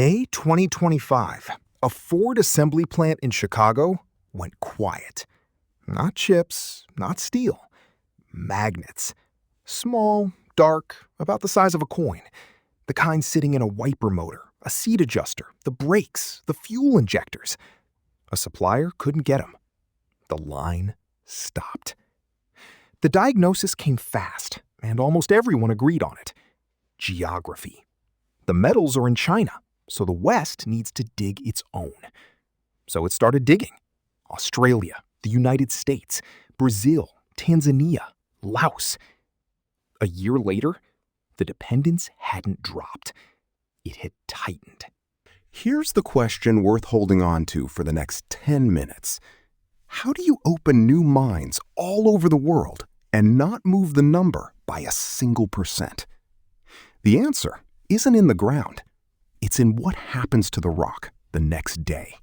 May 2025, a Ford assembly plant in Chicago went quiet. Not chips, not steel, magnets. Small, dark, about the size of a coin. The kind sitting in a wiper motor, a seat adjuster, the brakes, the fuel injectors. A supplier couldn't get them. The line stopped. The diagnosis came fast, and almost everyone agreed on it. Geography. The metals are in China, so the West needs to dig its own. So it started digging. Australia, the United States, Brazil, Tanzania, Laos. A year later, the dependence hadn't dropped. It had tightened. Here's the question worth holding on to for the next 10 minutes. How do you open new mines all over the world and not move the number by a single %? The answer isn't in the ground. It's in what happens to the rock the next day.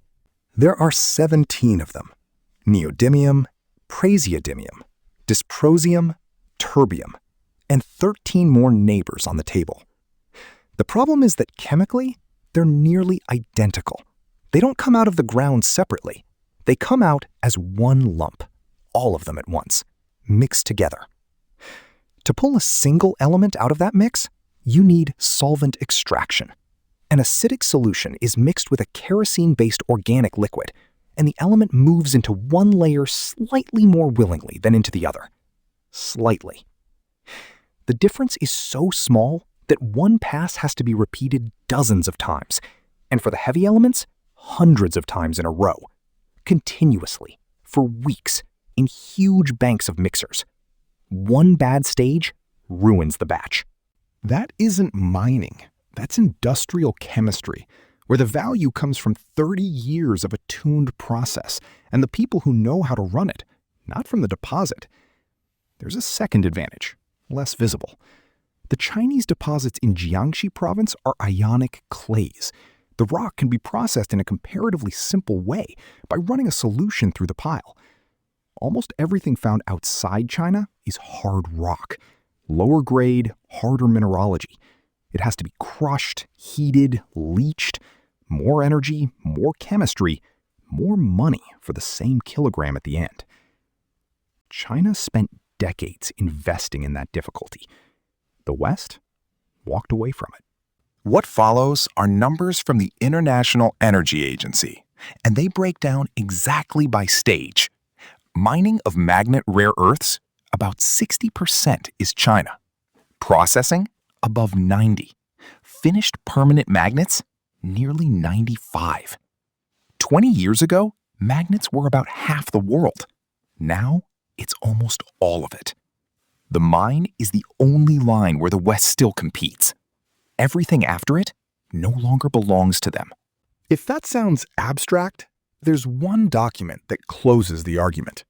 There are 17 of them: neodymium, praseodymium, dysprosium, terbium, and 13 more neighbors on the table. The problem is that chemically, they're nearly identical. They don't come out of the ground separately. They come out as one lump, all of them at once, mixed together. To pull a single element out of that mix, you need solvent extraction. An acidic solution is mixed with a kerosene-based organic liquid, and the element moves into one layer slightly more willingly than into the other. Slightly. The difference is so small that one pass has to be repeated dozens of times, and for the heavy elements, hundreds of times in a row, continuously, for weeks, in huge banks of mixers. One bad stage ruins the batch. That isn't mining. That's industrial chemistry, where the value comes from 30 years of a tuned process and the people who know how to run it, not from the deposit. There's a second advantage, less visible. The Chinese deposits in Jiangxi province are ionic clays. The rock can be processed in a comparatively simple way by running a solution through the pile. Almost everything found outside China is hard rock, lower grade, harder mineralogy. It has to be crushed, heated, leached, more energy, more chemistry, more money for the same kilogram at the end. China spent decades investing in that difficulty. The West walked away from it. What follows are numbers from the International Energy Agency, and they break down exactly by stage. Mining of magnet rare earths, about 60% is China. Processing, above 90. Finished permanent magnets, nearly 95. 20 years ago, magnets were about half the world. Now, it's almost all of it. The mine is the only line where the West still competes. Everything after it no longer belongs to them. If that sounds abstract, there's one document that closes the argument.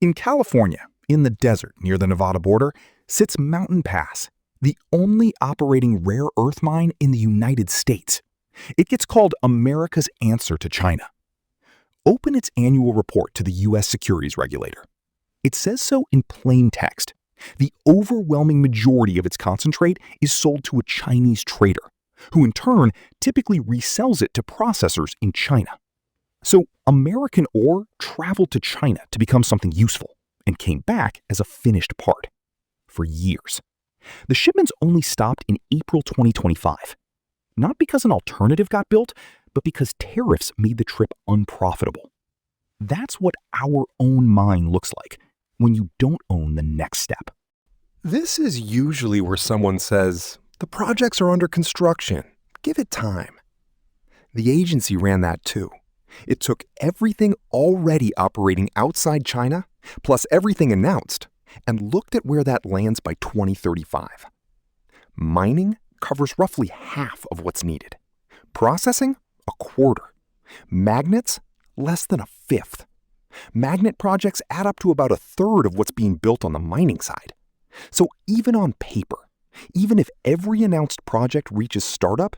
In California, in the desert near the Nevada border, sits Mountain Pass, the only operating rare earth mine in the United States. It gets called America's answer to China. Open its annual report to the U.S. securities regulator. It says so in plain text. The overwhelming majority of its concentrate is sold to a Chinese trader, who in turn typically resells it to processors in China. So American ore traveled to China to become something useful and came back as a finished part. For years. The shipments only stopped in April 2025. Not because an alternative got built, but because tariffs made the trip unprofitable. That's what our own mine looks like when you don't own the next step. This is usually where someone says, the projects are under construction. Give it time. The agency ran that too. It took everything already operating outside China, plus everything announced, and looked at where that lands by 2035. Mining covers roughly half of what's needed. Processing, a quarter. Magnets, less than a fifth. Magnet projects add up to about a third of what's being built on the mining side. So even on paper, even if every announced project reaches startup,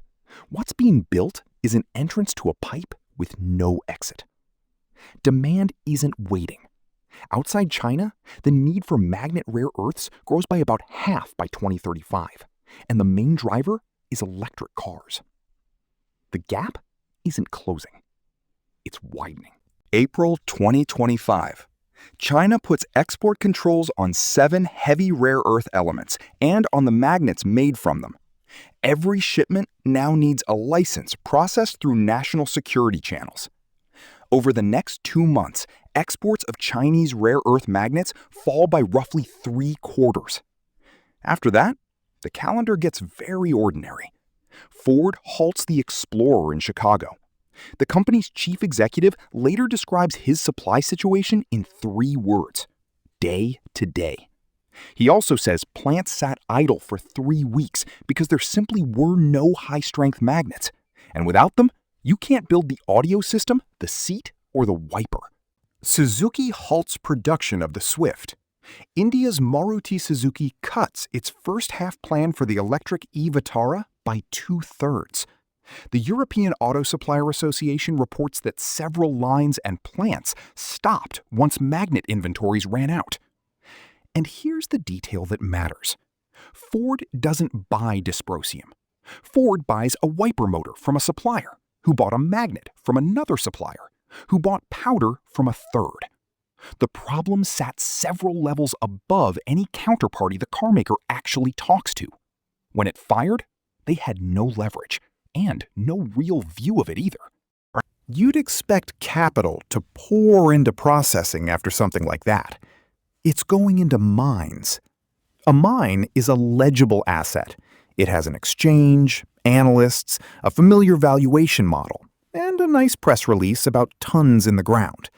what's being built is an entrance to a pipe with no exit. Demand isn't waiting. Outside China, the need for magnet rare earths grows by about half by 2035, and the main driver is electric cars. the gap isn't closing. It's widening. April 2025. China puts export controls on 7 heavy rare earth elements and on the magnets made from them. Every shipment now needs a license processed through national security channels. Over the next 2 months, exports of Chinese rare earth magnets fall by roughly 3/4. After that, the calendar gets very ordinary. Ford halts the Explorer in Chicago. The company's chief executive later describes his supply situation in 3 words: day to day. He also says plants sat idle for 3 weeks because there simply were no high-strength magnets. And without them, you can't build the audio system, the seat, or the wiper. Suzuki halts production of the Swift. India's Maruti Suzuki cuts its first-half plan for the electric e-Vitara by 2/3. The European Auto Supplier Association reports that several lines and plants stopped once magnet inventories ran out. And here's the detail that matters. Ford doesn't buy dysprosium. Ford buys a wiper motor from a supplier, who bought a magnet from another supplier, who bought powder from a third. The problem sat several levels above any counterparty the carmaker actually talks to. When it fired, they had no leverage, and no real view of it either. You'd expect capital to pour into processing after something like that. It's going into mines. A mine is a legible asset. It has an exchange, analysts, a familiar valuation model, and a nice press release about tons in the ground.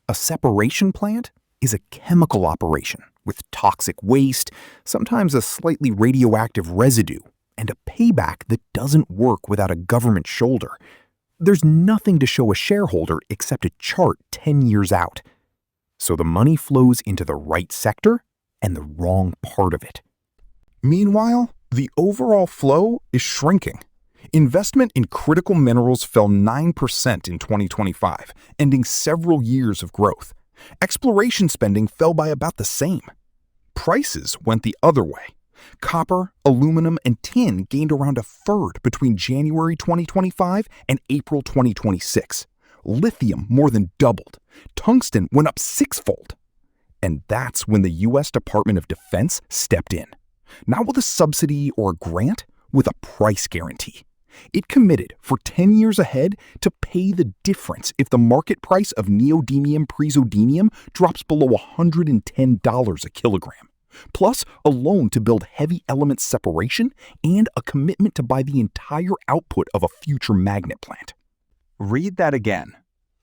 A separation plant is a chemical operation with toxic waste, sometimes a slightly radioactive residue, and a payback that doesn't work without a government shoulder. There's nothing to show a shareholder except a chart 10 years out. So the money flows into the right sector and the wrong part of it. Meanwhile, the overall flow is shrinking. Investment in critical minerals fell 9% in 2025, ending several years of growth. Exploration spending fell by about the same. Prices went the other way. Copper, aluminum, and tin gained around 1/3 between January 2025 and April 2026. Lithium more than doubled. Tungsten went up 6-fold. And that's when the U.S. Department of Defense stepped in. Not with a subsidy or a grant, with a price guarantee. It committed for 10 years ahead to pay the difference if the market price of neodymium-praseodymium drops below $110 a kilogram. Plus a loan to build heavy element separation and a commitment to buy the entire output of a future magnet plant. Read that again.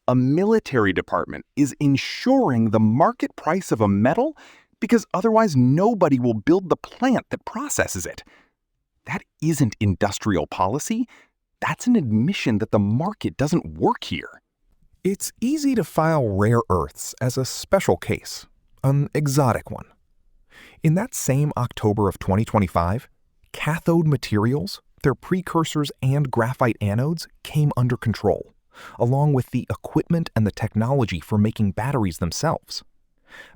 A military department is ensuring the market price of a metal because otherwise nobody will build the plant that processes it. That isn't industrial policy. That's an admission that the market doesn't work here. It's easy to file rare earths as a special case, an exotic one. In that same October of 2025, cathode materials, their precursors and graphite anodes came under control, along with the equipment and the technology for making batteries themselves.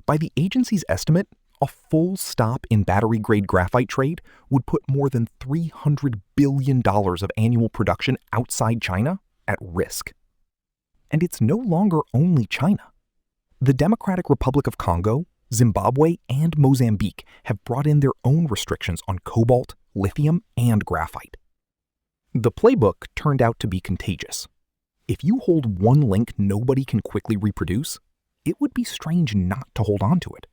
By the agency's estimate, a full stop in battery-grade graphite trade would put more than $300 billion of annual production outside China at risk. And it's no longer only China. The Democratic Republic of Congo, Zimbabwe, and Mozambique have brought in their own restrictions on cobalt, lithium, and graphite. The playbook turned out to be contagious. If you hold one link nobody can quickly reproduce, it would be strange not to hold on to it.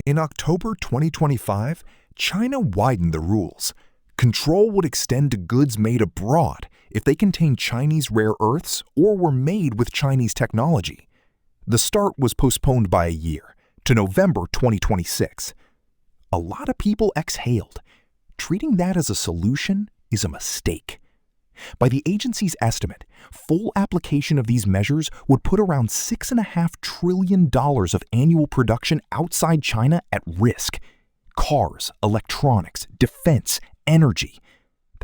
In October 2025, China widened the rules. Control would extend to goods made abroad if they contained Chinese rare earths or were made with Chinese technology. The start was postponed by a year, to November 2026. A lot of people exhaled. Treating that as a solution is a mistake. By the agency's estimate, full application of these measures would put around $6.5 trillion of annual production outside China at risk. Cars, electronics, defense, energy.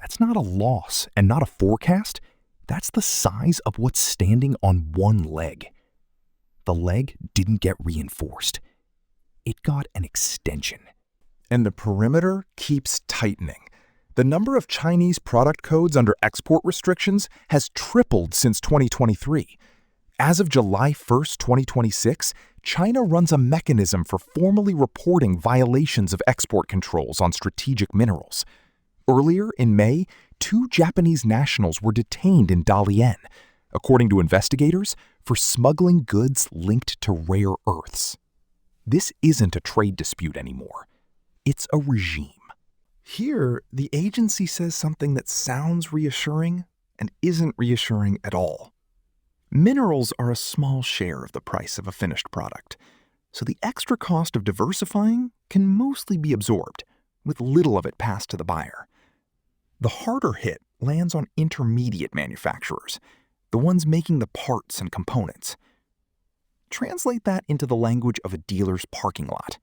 That's not a loss and not a forecast. That's the size of what's standing on one leg. The leg didn't get reinforced. It got an extension. And the perimeter keeps tightening. The number of Chinese product codes under export restrictions has tripled since 2023. As of July 1st, 2026, China runs a mechanism for formally reporting violations of export controls on strategic minerals. Earlier in May, 2 Japanese nationals were detained in Dalian, according to investigators, for smuggling goods linked to rare earths. This isn't a trade dispute anymore. It's a regime. Here, the agency says something that sounds reassuring and isn't reassuring at all. Minerals are a small share of the price of a finished product, so the extra cost of diversifying can mostly be absorbed, with little of it passed to the buyer. The harder hit lands on intermediate manufacturers, the ones making the parts and components. Translate that into the language of a dealer's parking lot.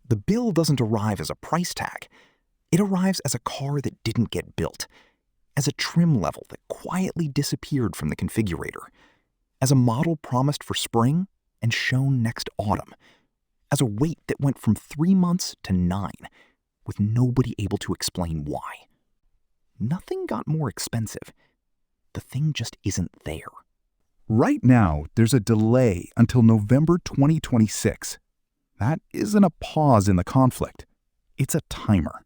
The bill doesn't arrive as a price tag. It arrives as a car that didn't get built, as a trim level that quietly disappeared from the configurator, as a model promised for spring and shown next autumn, as a wait that went from 3 months to 9, with nobody able to explain why. Nothing got more expensive. The thing just isn't there. Right now, there's a delay until November 2026. That isn't a pause in the conflict. It's a timer.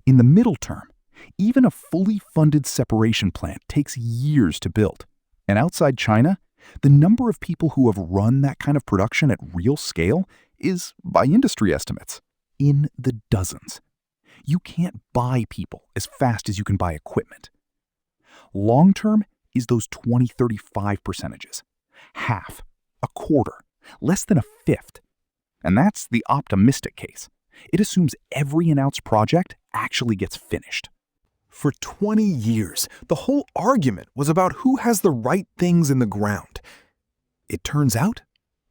In the middle term, even a fully funded separation plant takes years to build. And outside China, the number of people who have run that kind of production at real scale is, by industry estimates, in the dozens. You can't buy people as fast as you can buy equipment. Long term is those 20-35%. Half, a quarter, less than a fifth. And that's the optimistic case. It assumes every announced project actually gets finished. For 20 years, the whole argument was about who has the right things in the ground. It turns out,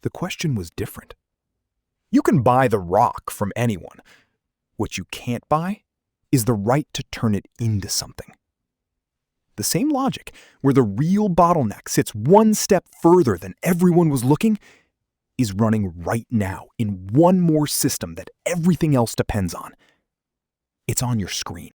the question was different. You can buy the rock from anyone. What you can't buy is the right to turn it into something. The same logic, where the real bottleneck sits one step further than everyone was looking, is running right now in one more system that everything else depends on. It's on your screen.